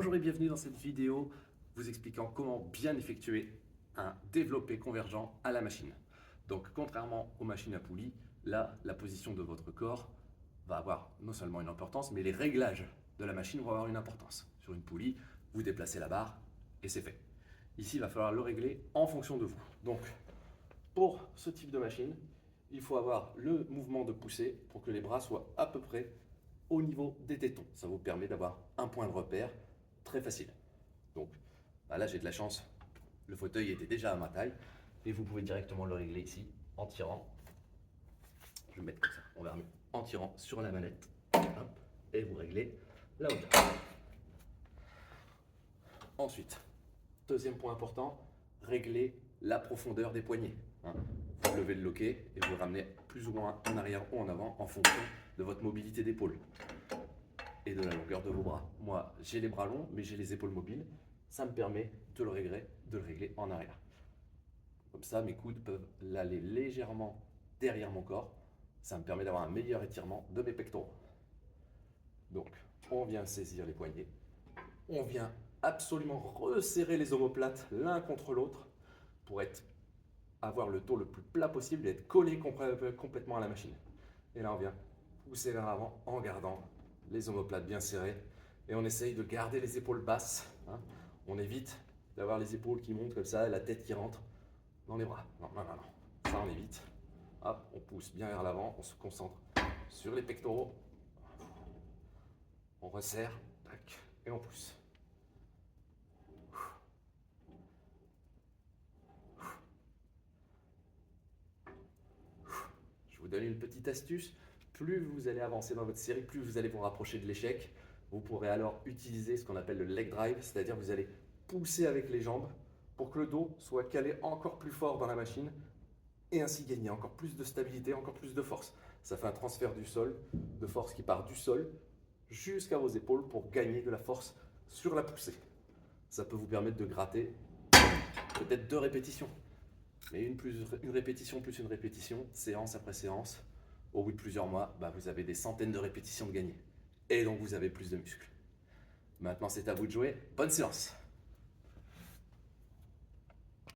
Bonjour et bienvenue dans cette vidéo vous expliquant comment bien effectuer un développé convergent à la machine. Donc contrairement aux machines à poulies, là la position de votre corps va avoir non seulement une importance, mais les réglages de la machine vont avoir une importance. Sur une poulie, vous déplacez la barre et c'est fait. Ici, il va falloir le régler en fonction de vous. Donc pour ce type de machine, il faut avoir le mouvement de poussée pour que les bras soient à peu près au niveau des tétons. Ça vous permet d'avoir un point de repère très facile. Donc là, j'ai de la chance, le fauteuil était déjà à ma taille et vous pouvez directement le régler ici en tirant. Je vais me mettre comme ça, on va remettre en tirant sur la manette. Hop, et vous réglez la hauteur. Ensuite, deuxième point important, régler la profondeur des poignets. Vous levez le loquet et vous le ramenez plus ou moins en arrière ou en avant en fonction de votre mobilité d'épaule et de la longueur de vos bras. Moi, j'ai les bras longs, mais j'ai les épaules mobiles. Ça me permet de le régler en arrière. Comme ça, mes coudes peuvent aller légèrement derrière mon corps. Ça me permet d'avoir un meilleur étirement de mes pectoraux. Donc, on vient saisir les poignets. On vient absolument resserrer les omoplates l'un contre l'autre pour avoir le dos le plus plat possible et être collé complètement à la machine. Et là, on vient pousser vers l'avant en gardant les omoplates bien serrées. Et on essaye de garder les épaules basses. On évite d'avoir les épaules qui montent comme ça et la tête qui rentre dans les bras. Non. Ça, on évite. Hop, on pousse bien vers l'avant. On se concentre sur les pectoraux. On resserre. Tac, et on pousse. Je vous donne une petite astuce. Plus vous allez avancer dans votre série, plus vous allez vous rapprocher de l'échec. Vous pourrez alors utiliser ce qu'on appelle le leg drive, c'est-à-dire vous allez pousser avec les jambes pour que le dos soit calé encore plus fort dans la machine et ainsi gagner encore plus de stabilité, encore plus de force. Ça fait un transfert du sol, de force qui part du sol jusqu'à vos épaules pour gagner de la force sur la poussée. Ça peut vous permettre de gratter peut-être 2 répétitions. Mais une répétition plus une répétition, séance après séance, au bout de plusieurs mois, vous avez des centaines de répétitions de gagnées. Et donc vous avez plus de muscles. Maintenant c'est à vous de jouer. Bonne séance!